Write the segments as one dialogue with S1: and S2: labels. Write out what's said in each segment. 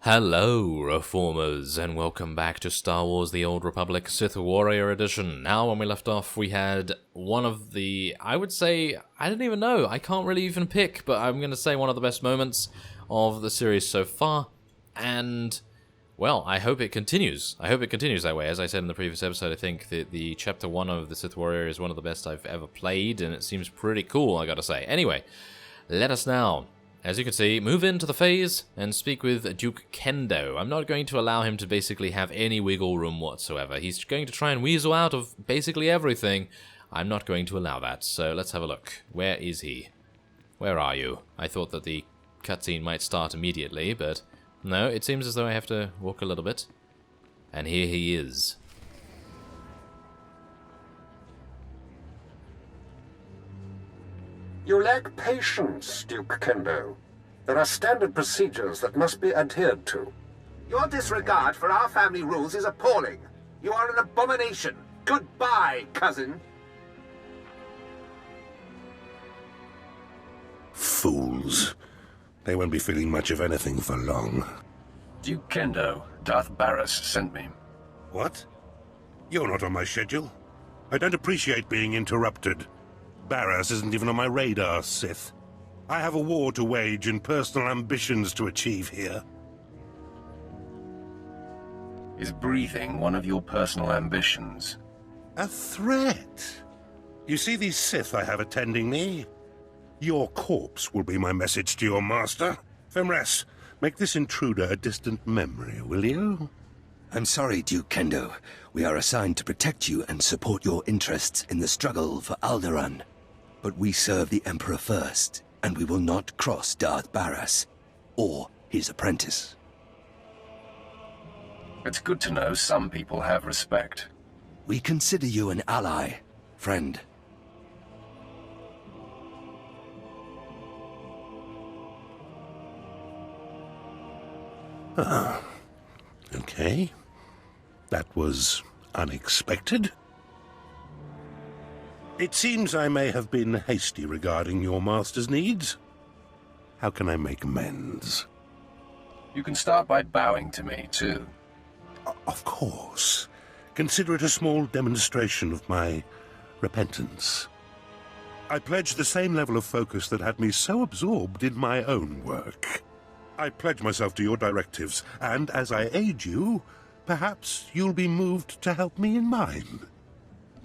S1: Hello, Reformers, and welcome back to Star Wars The Old Republic Sith Warrior Edition. Now, when we left off, we had one of the, I would say, I don't even know, I can't really even pick, but I'm going to say one of the best moments of the series so far, and, well, I hope it continues. I hope it continues that way. As I said in the previous episode, I think that the Chapter 1 of the Sith Warrior is one of the best I've ever played, and it seems pretty cool, I gotta say. Anyway, let us now, as you can see, move into the phase and speak with Duke Kendo. I'm not going to allow him to basically have any wiggle room whatsoever. He's going to try and weasel out of basically everything. I'm not going to allow that, so let's have a look. Where is he? Where are you? I thought that the cutscene might start immediately, but no, it seems as though I have to walk a little bit. And here he is.
S2: You lack patience, Duke Kendo. There are standard procedures that must be adhered to.
S3: Your disregard for our family rules is appalling. You are an abomination. Goodbye, cousin.
S4: Fools. They won't be feeling much of anything for long.
S5: Duke Kendo, Darth Barras sent me.
S4: What? You're not on my schedule. I don't appreciate being interrupted. Barras isn't even on my radar, Sith. I have a war to wage and personal ambitions to achieve here.
S5: Is breathing one of your personal ambitions?
S4: A threat? You see these Sith I have attending me? Your corpse will be my message to your master. Femres, make this intruder a distant memory, will you?
S6: I'm sorry, Duke Kendo. We are assigned to protect you and support your interests in the struggle for Alderaan. But we serve the Emperor first, and we will not cross Darth Barras or his apprentice.
S5: It's good to know some people have respect.
S6: We consider you an ally, friend.
S4: Okay. That was unexpected. It seems I may have been hasty regarding your master's needs. How can I make amends?
S5: You can start by bowing to me, too.
S4: Of course. Consider it a small demonstration of my repentance. I pledge the same level of focus that had me so absorbed in my own work. I pledge myself to your directives, and as I aid you, perhaps you'll be moved to help me in mine.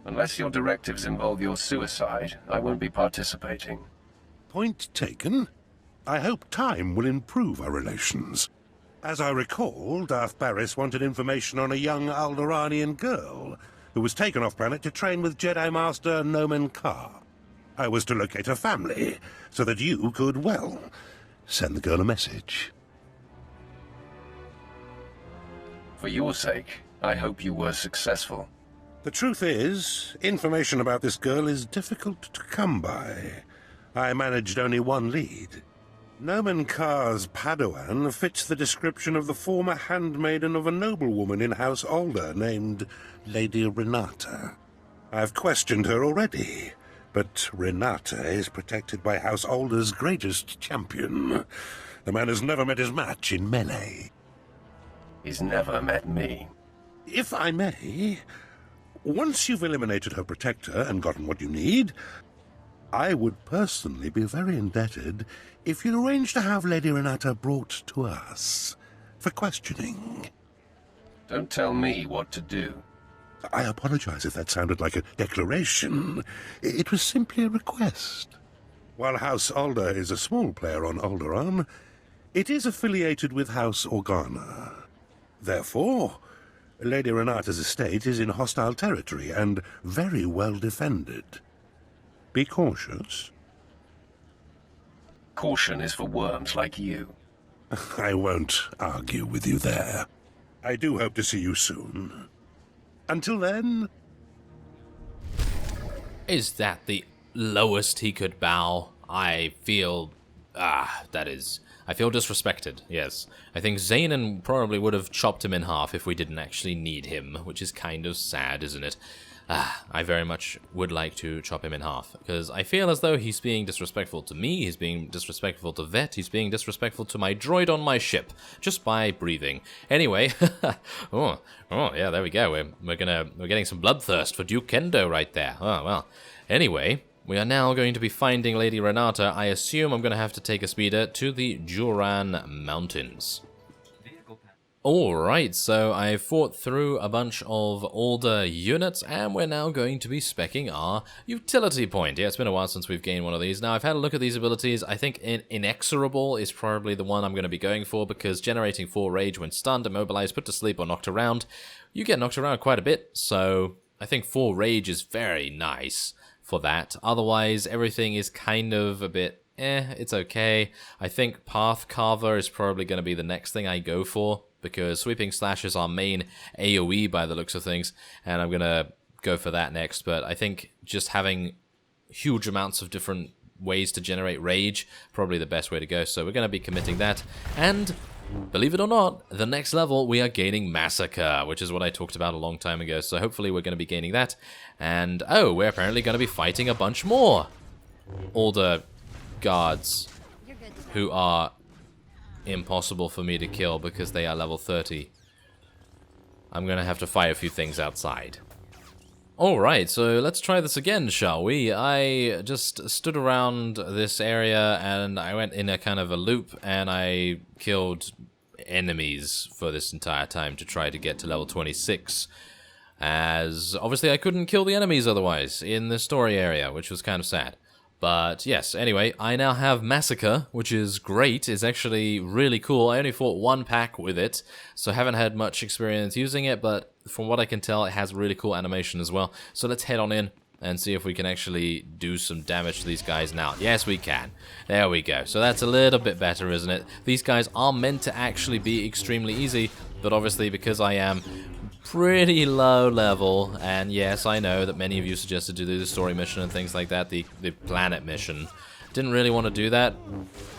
S5: Unless your directives involve your suicide, I won't be participating.
S4: Point taken. I hope time will improve our relations. As I recall, Darth Barras wanted information on a young Alderaanian girl who was taken off-planet to train with Jedi Master Nomen Karr. I was to locate her family, so that you could, well, send the girl a message.
S5: For your sake, I hope you were successful.
S4: The truth is, information about this girl is difficult to come by. I managed only one lead. Nomen Karr's Padawan fits the description of the former handmaiden of a noblewoman in House Alder named Lady RENATA. I've questioned her already, but RENATA is protected by House Alder's greatest champion. The man has never met his match in melee.
S5: He's never met me.
S4: If I may, once you've eliminated her protector and gotten what you need, I would personally be very indebted if you'd arrange to have Lady RENATA brought to us for questioning.
S5: Don't tell me what to do.
S4: I apologize if that sounded like a declaration. It was simply a request. While House Alder is a small player on Alderaan, it is affiliated with House Organa. Therefore, Lady RENATA's estate is in hostile territory and very well defended. Be cautious.
S5: Caution is for worms like you.
S4: I won't argue with you there. I do hope to see you soon. Until then...
S1: Is that the lowest he could bow? I feel... I feel disrespected, yes. I think Zanin probably would have chopped him in half if we didn't actually need him, which is kind of sad, isn't it? I very much would like to chop him in half, because I feel as though he's being disrespectful to me, he's being disrespectful to Vet, he's being disrespectful to my droid on my ship, just by breathing. Anyway, oh yeah, there we go. We're getting some bloodthirst for Duke Kendo right there. Oh well. Anyway, we are now going to be finding Lady Renata. I assume I'm going to have to take a speeder to the Duran Mountains. Alright, so I fought through a bunch of older units, and we're now going to be speccing our utility point. Yeah, it's been a while since we've gained one of these. Now, I've had a look at these abilities. I think Inexorable is probably the one I'm going to be going for, because generating 4 rage when stunned, immobilized, put to sleep, or knocked around, you get knocked around quite a bit, so I think 4 rage is very nice for that. Otherwise, everything is kind of a bit, it's okay. I think Path Carver is probably going to be the next thing I go for, because Sweeping Slash is our main AoE by the looks of things, and I'm going to go for that next. But I think just having huge amounts of different ways to generate rage, probably the best way to go, so we're going to be committing that. And believe it or not, the next level we are gaining Massacre, which is what I talked about a long time ago, so hopefully we're going to be gaining that. And oh, we're apparently going to be fighting a bunch more older guards who are impossible for me to kill because they are level 30. I'm gonna have to fight a few things outside. Alright, so let's try this again, shall we? I just stood around this area and I went in a kind of a loop and I killed enemies for this entire time to try to get to level 26. As obviously I couldn't kill the enemies otherwise in the story area, which was kind of sad. But yes, anyway, I now have Massacre, which is great. It's actually really cool. I only fought 1 pack with it, so haven't had much experience using it, but from what I can tell, it has really cool animation as well. So let's head on in and see if we can actually do some damage to these guys now. Yes, we can. There we go. So that's a little bit better, isn't it? These guys are meant to actually be extremely easy, but obviously because I am pretty low level, and yes, I know that many of you suggested to do the story mission and things like that, the planet mission. Didn't really want to do that,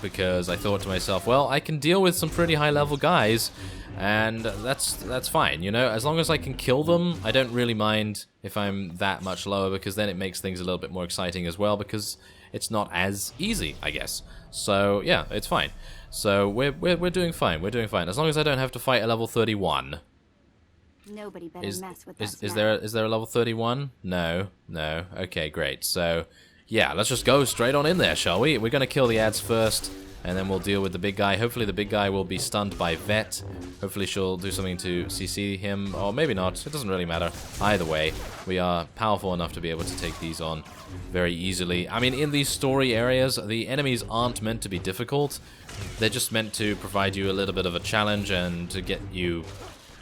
S1: because I thought to myself, well, I can deal with some pretty high level guys, and that's fine, you know, as long as I can kill them, I don't really mind if I'm that much lower, because then it makes things a little bit more exciting as well, because it's not as easy, I guess. So, yeah, it's fine. So, we're doing fine, as long as I don't have to fight a level 31.
S7: Nobody better mess with us.
S1: Is there a level 31? No. Okay, great. So, yeah, let's just go straight on in there, shall we? We're gonna kill the ads first, and then we'll deal with the big guy. Hopefully the big guy will be stunned by Vet. Hopefully she'll do something to CC him, or maybe not. It doesn't really matter. Either way, we are powerful enough to be able to take these on very easily. I mean, in these story areas, the enemies aren't meant to be difficult. They're just meant to provide you a little bit of a challenge and to get you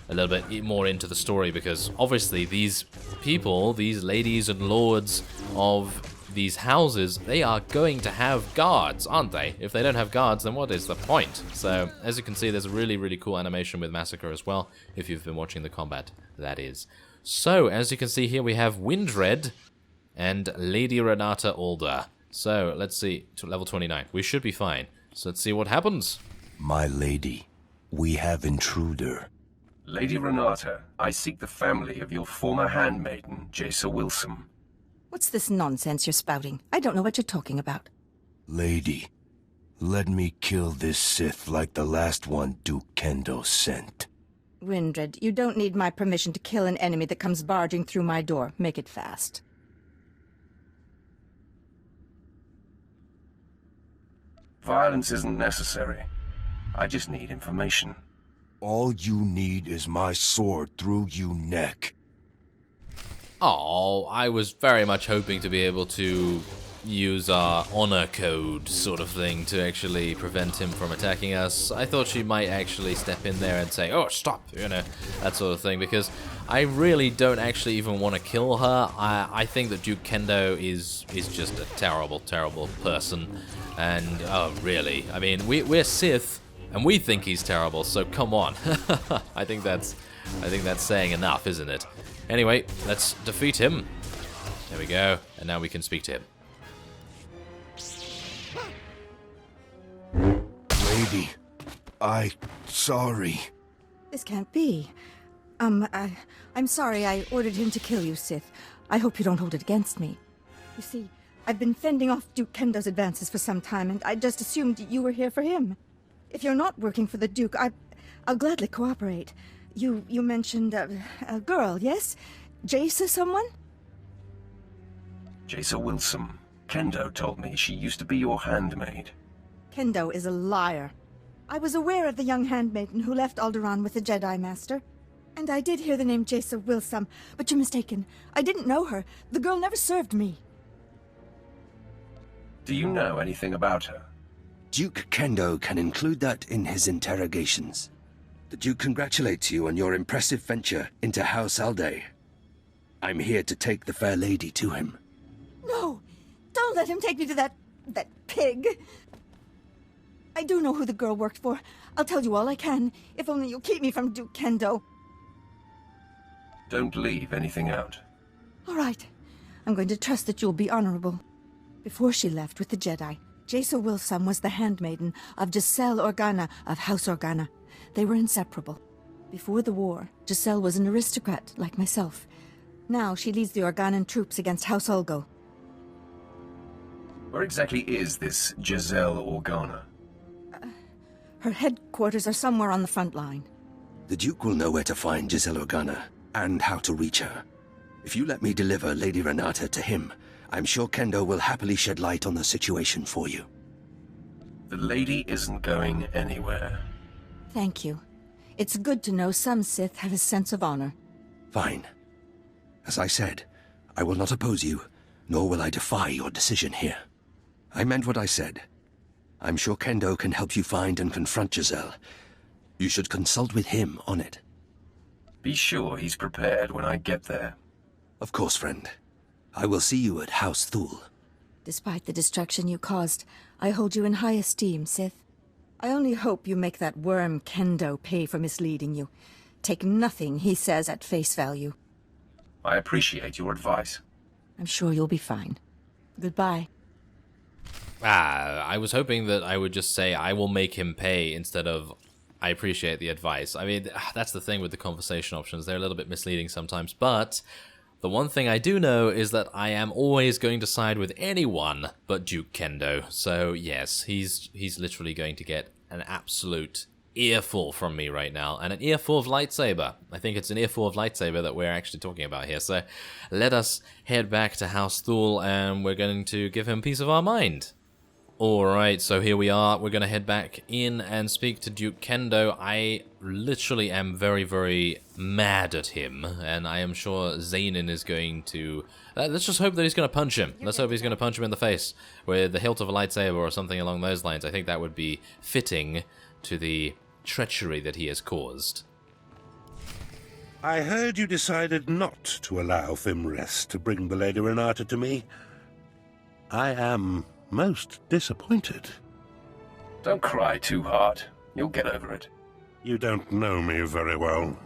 S1: a little bit more into the story, because obviously these people, these ladies and lords of these houses, they are going to have guards, aren't they? If they don't have guards, then what is the point? So, as you can see, there's a really cool animation with Massacre as well, if you've been watching the combat, that is. So, as you can see here, we have Windred and Lady Renata Alder. So, let's see, to level 29. We should be fine. So, let's see what happens.
S6: My lady, we have intruder.
S5: Lady Renata, I seek the family of your former handmaiden, Jaisa Wilson.
S8: What's this nonsense you're spouting? I don't know what you're talking about.
S6: Lady, let me kill this Sith like the last one Duke Kendo sent.
S8: Windred, you don't need my permission to kill an enemy that comes barging through my door. Make it fast.
S5: Violence isn't necessary. I just need information.
S6: All you need is my sword through you neck.
S1: Oh, I was very much hoping to be able to use our honor code sort of thing to actually prevent him from attacking us. I thought she might actually step in there and say, oh, stop, you know, that sort of thing, because I really don't actually even want to kill her. I think that Duke Kendo is just a terrible person, and, oh, really, I mean, we're Sith, and we think he's terrible, so come on. I think that's saying enough, isn't it? Anyway, let's defeat him. There we go, and now we can speak to him.
S6: Lady, sorry.
S8: This can't be. I'm sorry I ordered him to kill you, Sith. I hope you don't hold it against me. You see, I've been fending off Duke Kendo's advances for some time, and I just assumed you were here for him. If you're not working for the Duke, I'll gladly cooperate. You mentioned a girl, yes? Jace someone?
S5: Jace Wilson. Kendo told me she used to be your handmaid.
S8: Kendo is a liar. I was aware of the young handmaiden who left Alderaan with the Jedi Master. And I did hear the name Jace Wilson, but you're mistaken. I didn't know her. The girl never served me.
S5: Do you know anything about her?
S6: Duke Kendo can include that in his interrogations. The Duke congratulates you on your impressive venture into House Alday. I'm here to take the fair lady to him.
S8: No! Don't let him take me to that pig! I do know who the girl worked for. I'll tell you all I can, if only you'll keep me from Duke Kendo.
S5: Don't leave anything out.
S8: All right. I'm going to trust that you'll be honorable. Before she left with the Jedi, Jace Wilson was the handmaiden of Giselle Organa of House Organa. They were inseparable. Before the war, Giselle was an aristocrat like myself. Now she leads the Organan troops against House Ulgo.
S5: Where exactly is this Giselle Organa?
S8: Her headquarters are somewhere on the front line.
S6: The Duke will know where to find Giselle Organa, and how to reach her. If you let me deliver Lady Renata to him, I'm sure Kendo will happily shed light on the situation for you.
S5: The lady isn't going anywhere.
S8: Thank you. It's good to know some Sith have a sense of honor.
S6: Fine. As I said, I will not oppose you, nor will I defy your decision here. I meant what I said. I'm sure Kendo can help you find and confront Giselle. You should consult with him on it.
S5: Be sure he's prepared when I get there.
S6: Of course, friend. I will see you at House Thule.
S8: Despite the destruction you caused, I hold you in high esteem, Sith. I only hope you make that worm Kendo pay for misleading you. Take nothing he says at face value.
S5: I appreciate your advice.
S8: I'm sure you'll be fine. Goodbye.
S1: I was hoping that I would just say, I will make him pay, instead of, I appreciate the advice. I mean, that's the thing with the conversation options. They're a little bit misleading sometimes, but the one thing I do know is that I am always going to side with anyone but Duke Kendo. So yes, he's literally going to get an absolute earful from me right now, and an earful of lightsaber. I think it's an earful of lightsaber that we're actually talking about here. So let us head back to House Thule, and we're going to give him peace of our mind. Alright, so here we are. We're going to head back in and speak to Duke Kendo. I literally am very, very mad at him, and I am sure Zanin is going to... let's just hope that he's going to punch him. Let's hope he's going to punch him in the face with the hilt of a lightsaber or something along those lines. I think that would be fitting to the treachery that he has caused.
S4: I heard you decided not to allow Fimrest to bring the Lady Renata to me. I am most disappointed.
S5: Don't cry too hard. You'll get over it.
S4: You don't know me very well.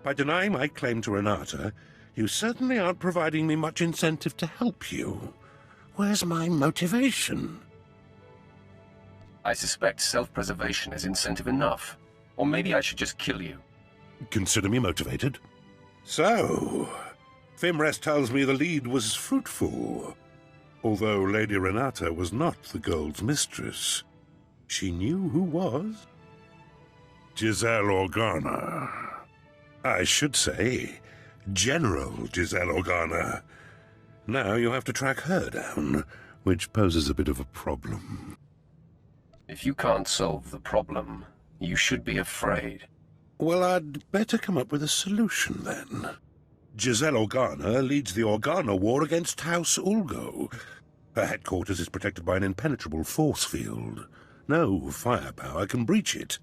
S4: By denying my claim to Renata, you certainly aren't providing me much incentive to help you. Where's my motivation?
S5: I suspect self-preservation is incentive enough. Or maybe I should just kill you.
S4: Consider me motivated. So, Fimrest tells me the lead was fruitful. Although Lady Renata was not the Gold's mistress, she knew who was. Giselle Organa. I should say, General Giselle Organa. Now you have to track her down, which poses a bit of a problem.
S5: If you can't solve the problem, you should be afraid.
S4: Well, I'd better come up with a solution, then. Giselle Organa leads the Organa War against House Ulgo. Her headquarters is protected by an impenetrable force field. No firepower can breach it.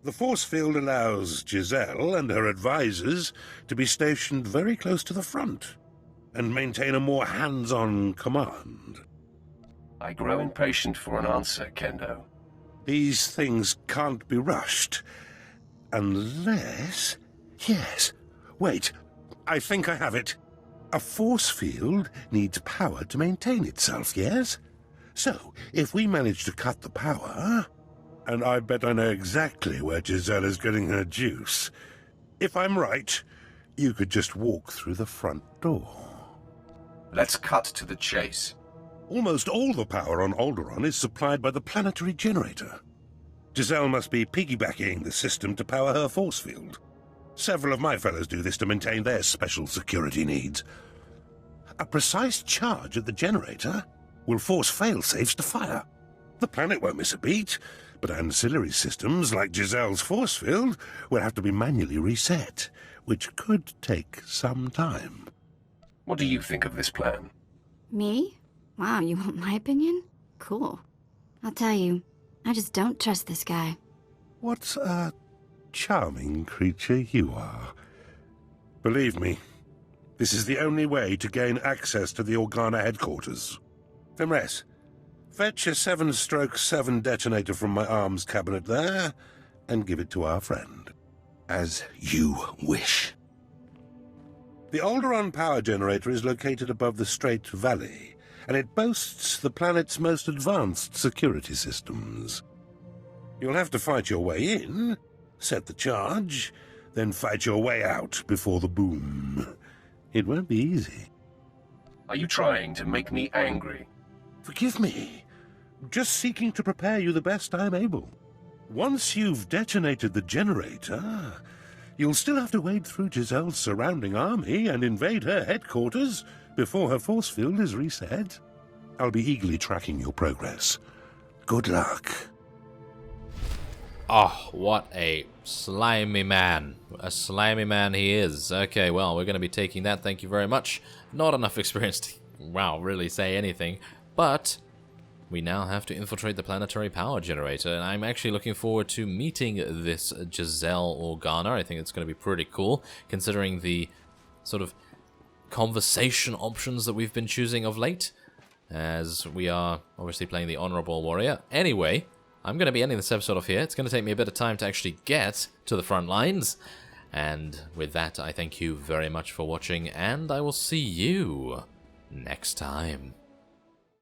S4: The force field allows Giselle and her advisors to be stationed very close to the front and maintain a more hands-on command.
S5: I grow impatient for an answer, Kendo.
S4: These things can't be rushed. Unless... Yes. Wait. I think I have it. A force field needs power to maintain itself, yes? So, if we manage to cut the power... And I bet I know exactly where Giselle is getting her juice. If I'm right, you could just walk through the front door.
S5: Let's cut to the chase.
S4: Almost all the power on Alderaan is supplied by the planetary generator. Giselle must be piggybacking the system to power her force field. Several of my fellows do this to maintain their special security needs. A precise charge at the generator will force fail-safes to fire. The planet won't miss a beat, but ancillary systems like Giselle's force field will have to be manually reset, which could take some time.
S5: What do you think of this plan?
S7: Me? Wow, you want my opinion? Cool. I'll tell you, I just don't trust this guy.
S4: What a charming creature you are. Believe me, this is the only way to gain access to the Organa headquarters. Fimres, fetch a 7/7 detonator from my arms cabinet there, and give it to our friend.
S6: As you wish.
S4: The Alderaan power generator is located above the Strait Valley, and it boasts the planet's most advanced security systems. You'll have to fight your way in, set the charge, then fight your way out before the boom. It won't be easy.
S5: Are you trying to make me angry?
S4: Forgive me. Just seeking to prepare you the best I'm able. Once you've detonated the generator, you'll still have to wade through Giselle's surrounding army and invade her headquarters before her force field is reset. I'll be eagerly tracking your progress. Good luck.
S1: Oh, what a slimy man. A slimy man he is. Okay, well, we're going to be taking that. Thank you very much. Not enough experience to, wow, really say anything. But we now have to infiltrate the planetary power generator, and I'm actually looking forward to meeting this Giselle Organa. I think it's going to be pretty cool, considering the sort of conversation options that we've been choosing of late, as we are obviously playing the Honorable Warrior. Anyway, I'm going to be ending this episode off here. It's going to take me a bit of time to actually get to the front lines, and with that, I thank you very much for watching, and I will see you next time.